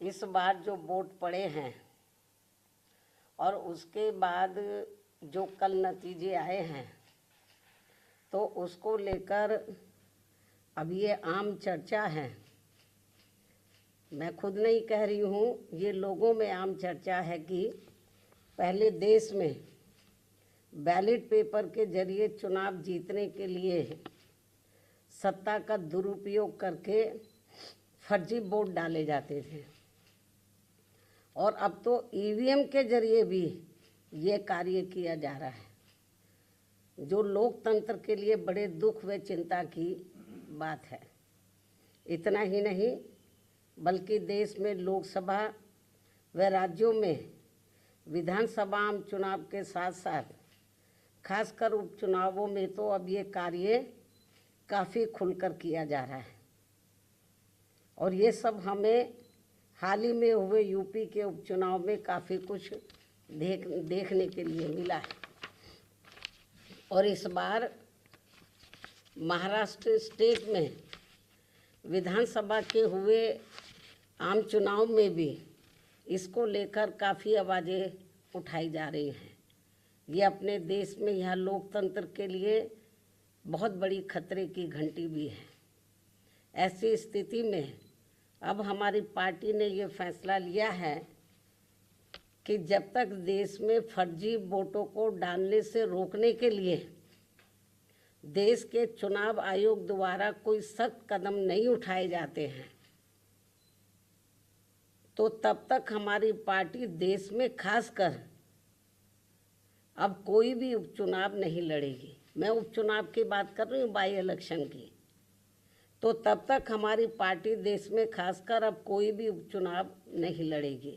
इस बार जो वोट पड़े हैं और उसके बाद जो कल नतीजे आए हैं तो उसको लेकर अब ये आम चर्चा है। मैं खुद नहीं कह रही हूँ, ये लोगों में आम चर्चा है कि पहले देश में बैलेट पेपर के जरिए चुनाव जीतने के लिए सत्ता का दुरुपयोग करके फर्जी वोट डाले जाते थे और अब तो ईवीएम के जरिए भी ये कार्य किया जा रहा है, जो लोकतंत्र के लिए बड़े दुख व चिंता की बात है। इतना ही नहीं बल्कि देश में लोकसभा व राज्यों में विधानसभा आम चुनाव के साथ साथ खासकर उपचुनावों में तो अब ये कार्य काफ़ी खुलकर किया जा रहा है और ये सब हमें हाल ही में हुए यूपी के उपचुनाव में काफ़ी कुछ देखने के लिए मिला है। और इस बार महाराष्ट्र स्टेट में विधानसभा के हुए आम चुनाव में भी इसको लेकर काफ़ी आवाज़ें उठाई जा रही हैं। ये अपने देश में यह लोकतंत्र के लिए बहुत बड़ी खतरे की घंटी भी है। ऐसी स्थिति में अब हमारी पार्टी ने ये फैसला लिया है कि जब तक देश में फर्जी वोटों को डालने से रोकने के लिए देश के चुनाव आयोग द्वारा कोई सख्त कदम नहीं उठाए जाते हैं तो तब तक हमारी पार्टी देश में खासकर अब कोई भी उपचुनाव नहीं लड़ेगी। मैं उपचुनाव की बात कर रही हूँ, बाई इलेक्शन की। तो तब तक हमारी पार्टी देश में खासकर अब कोई भी उपचुनाव नहीं लड़ेगी,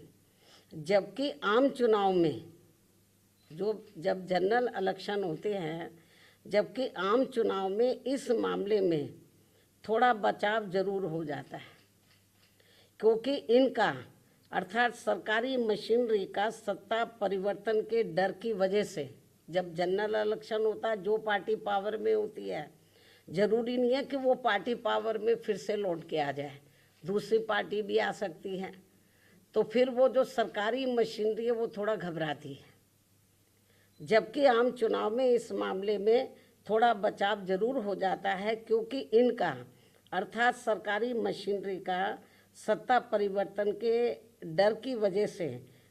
जबकि आम चुनाव में जब जनरल इलेक्शन होते हैं, जबकि आम चुनाव में इस मामले में थोड़ा बचाव जरूर हो जाता है, क्योंकि इनका अर्थात सरकारी मशीनरी का सत्ता परिवर्तन के डर की वजह से जब जनरल इलेक्शन होता है, जो पार्टी पावर में होती है जरूरी नहीं है कि वो पार्टी पावर में फिर से लौट के आ जाए, दूसरी पार्टी भी आ सकती है। तो फिर वो जो सरकारी मशीनरी है वो थोड़ा घबराती है, जबकि आम चुनाव में इस मामले में थोड़ा बचाव जरूर हो जाता है, क्योंकि इनका अर्थात सरकारी मशीनरी का सत्ता परिवर्तन के डर की वजह से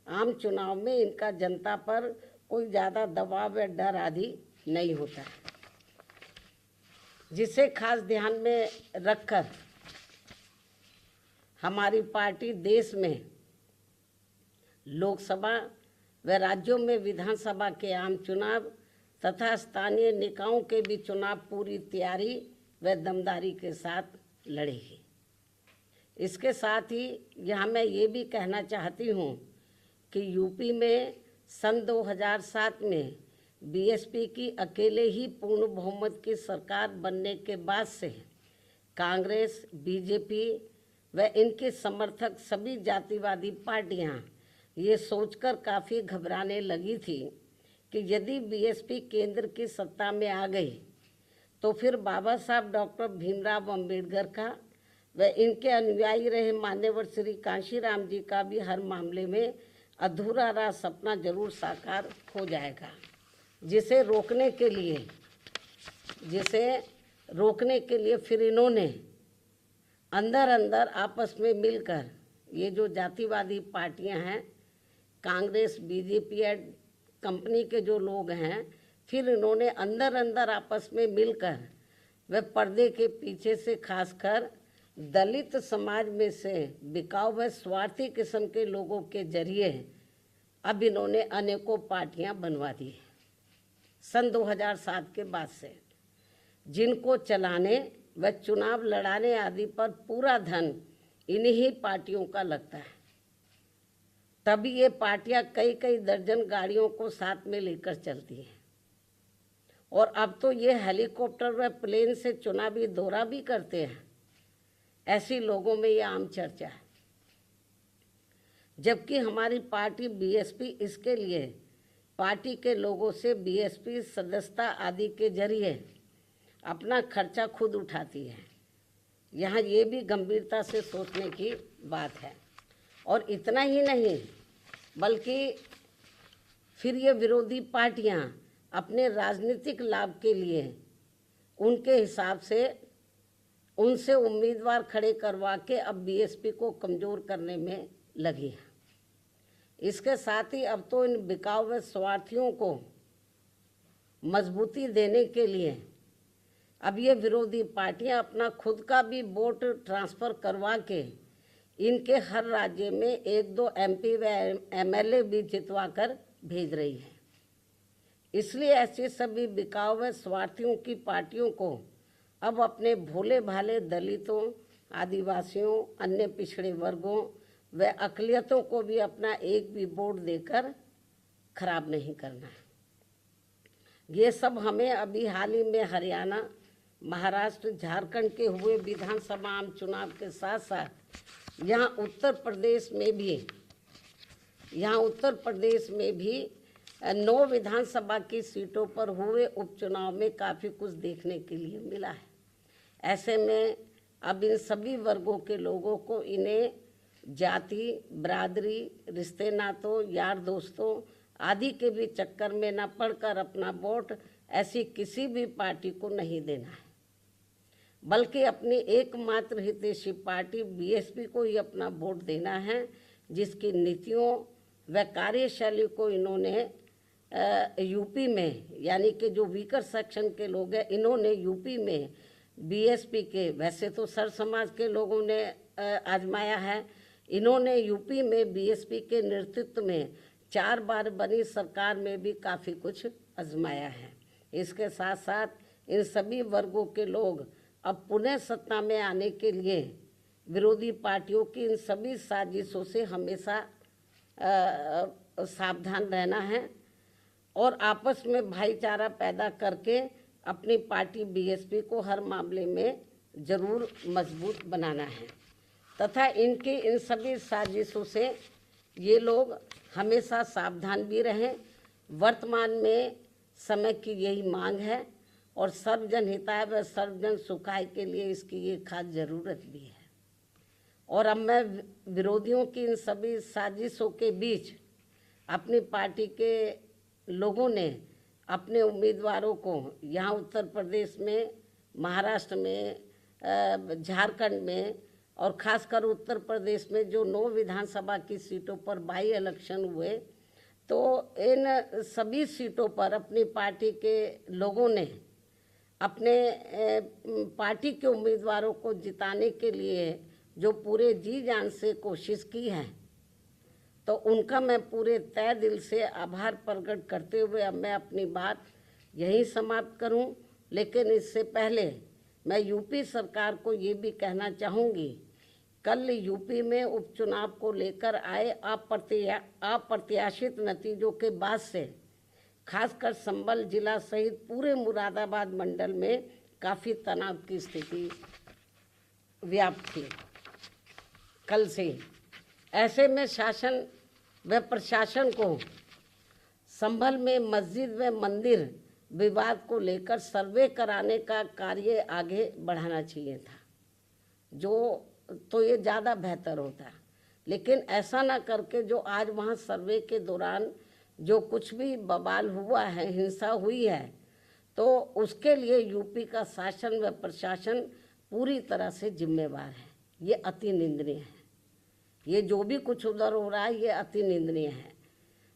आम चुनाव में इनका जनता पर कोई ज़्यादा दबाव या डर आदि नहीं होता है, जिसे खास ध्यान में रखकर हमारी पार्टी देश में लोकसभा व राज्यों में विधानसभा के आम चुनाव तथा स्थानीय निकायों के भी चुनाव पूरी तैयारी व दमदारी के साथ लड़ेगी। इसके साथ ही यहाँ मैं ये भी कहना चाहती हूँ कि यूपी में सन 2007 में बीएसपी की अकेले ही पूर्ण बहुमत की सरकार बनने के बाद से कांग्रेस, बीजेपी व इनके समर्थक सभी जातिवादी पार्टियां ये सोचकर काफ़ी घबराने लगी थी कि यदि बीएसपी केंद्र की सत्ता में आ गई तो फिर बाबा साहब डॉक्टर भीमराव अंबेडकर का व इनके अनुयायी रहे मान्यवर श्री कांशीराम जी का भी हर मामले में अधूरा रहा सपना जरूर साकार हो जाएगा, जिसे रोकने के लिए फिर इन्होंने अंदर अंदर आपस में मिलकर ये जो जातिवादी पार्टियां हैं, कांग्रेस, बीजेपी या कंपनी के जो लोग हैं, फिर इन्होंने अंदर अंदर आपस में मिलकर व पर्दे के पीछे से खासकर दलित समाज में से बिकाऊ व स्वार्थी किस्म के लोगों के जरिए अब इन्होंने अनेकों पार्टियां बनवा दी सन 2007 के बाद से, जिनको चलाने व चुनाव लड़ाने आदि पर पूरा धन इन्हीं पार्टियों का लगता है। तभी ये पार्टियां कई कई दर्जन गाड़ियों को साथ में लेकर चलती हैं और अब तो ये हेलीकॉप्टर व प्लेन से चुनावी दौरा भी करते हैं। ऐसी लोगों में ये आम चर्चा है, जबकि हमारी पार्टी बीएसपी इसके लिए पार्टी के लोगों से बीएसपी सदस्यता आदि के जरिए अपना खर्चा खुद उठाती है। यहाँ ये भी गंभीरता से सोचने की बात है। और इतना ही नहीं, बल्कि फिर ये विरोधी पार्टियां अपने राजनीतिक लाभ के लिए उनके हिसाब से उनसे उम्मीदवार खड़े करवा के अब बीएसपी को कमज़ोर करने में लगी है। इसके साथ ही अब तो इन बिकाऊ व स्वार्थियों को मजबूती देने के लिए अब ये विरोधी पार्टियां अपना खुद का भी वोट ट्रांसफ़र करवा के इनके हर राज्य में 1-2 MP व MLA भी जितवा कर भेज रही है। इसलिए ऐसी सभी बिकाऊ व स्वार्थियों की पार्टियों को अब अपने भोले भाले दलितों, आदिवासियों, अन्य पिछड़े वर्गों व अक़लियतों को भी अपना एक भी वोट देकर खराब नहीं करना है। ये सब हमें अभी हाल ही में हरियाणा, महाराष्ट्र, झारखंड के हुए विधानसभा आम चुनाव के साथ साथ यहाँ उत्तर प्रदेश में भी 9 विधानसभा की सीटों पर हुए उपचुनाव में काफ़ी कुछ देखने के लिए मिला है। ऐसे में अब इन सभी वर्गों के लोगों को इन्हें जाति, बरादरी, रिश्ते नातों, यार दोस्तों आदि के भी चक्कर में न पड़कर अपना वोट ऐसी किसी भी पार्टी को नहीं देना है, बल्कि अपनी एकमात्र हितैषी पार्टी बीएसपी को ही अपना वोट देना है, जिसकी नीतियों व कार्यशैली को इन्होंने यूपी में, यानी कि जो वीकर सेक्शन के लोग हैं, इन्होंने यूपी में बीएसपी के, वैसे तो सर समाज के लोगों ने आजमाया है, इन्होंने यूपी में बीएसपी के नेतृत्व में 4 बार बनी सरकार में भी काफ़ी कुछ आजमाया है। इसके साथ साथ इन सभी वर्गों के लोग अब पुनः सत्ता में आने के लिए विरोधी पार्टियों की इन सभी साजिशों से हमेशा सावधान रहना है और आपस में भाईचारा पैदा करके अपनी पार्टी बीएसपी को हर मामले में ज़रूर मजबूत बनाना है तथा इनकी इन सभी साजिशों से ये लोग हमेशा सावधान भी रहें। वर्तमान में समय की यही मांग है और सर्वजन हिताय व सर्वजन सुखाय के लिए इसकी ये खास ज़रूरत भी है। और अब मैं विरोधियों की इन सभी साजिशों के बीच अपनी पार्टी के लोगों ने अपने उम्मीदवारों को यहाँ उत्तर प्रदेश में, महाराष्ट्र में, झारखंड में और ख़ासकर उत्तर प्रदेश में जो 9 विधानसभा की सीटों पर बाई इलेक्शन हुए, तो इन सभी सीटों पर अपनी पार्टी के लोगों ने अपने पार्टी के उम्मीदवारों को जिताने के लिए जो पूरे जी जान से कोशिश की है, तो उनका मैं पूरे तय दिल से आभार प्रकट करते हुए अब मैं अपनी बात यहीं समाप्त करूं। लेकिन इससे पहले मैं यूपी सरकार को ये भी कहना चाहूँगी, कल यूपी में उपचुनाव को लेकर आए अप्रत्याशित नतीजों के बाद से खासकर संभल जिला सहित पूरे मुरादाबाद मंडल में काफ़ी तनाव की स्थिति व्याप्त थी कल से। ऐसे में शासन व प्रशासन को संभल में मस्जिद व मंदिर विवाद को लेकर सर्वे कराने का कार्य आगे बढ़ाना चाहिए था, जो तो ये ज़्यादा बेहतर होता। लेकिन ऐसा ना करके जो आज वहाँ सर्वे के दौरान जो कुछ भी बवाल हुआ है, हिंसा हुई है, तो उसके लिए यूपी का शासन व प्रशासन पूरी तरह से जिम्मेवार है। ये अति निंदनीय है। ये जो भी कुछ उधर हो रहा है ये अति निंदनीय है,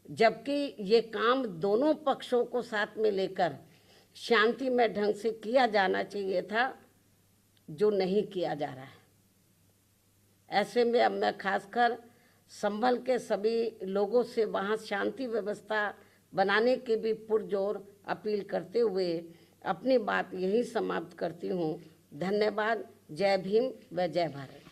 जबकि ये काम दोनों पक्षों को साथ में लेकर शांतिमय ढंग से किया जाना चाहिए था, जो नहीं किया जा रहा है। ऐसे में अब मैं खासकर संभल के सभी लोगों से वहाँ शांति व्यवस्था बनाने की भी पुरजोर अपील करते हुए अपनी बात यही समाप्त करती हूँ। धन्यवाद। जय भीम व जय भारत।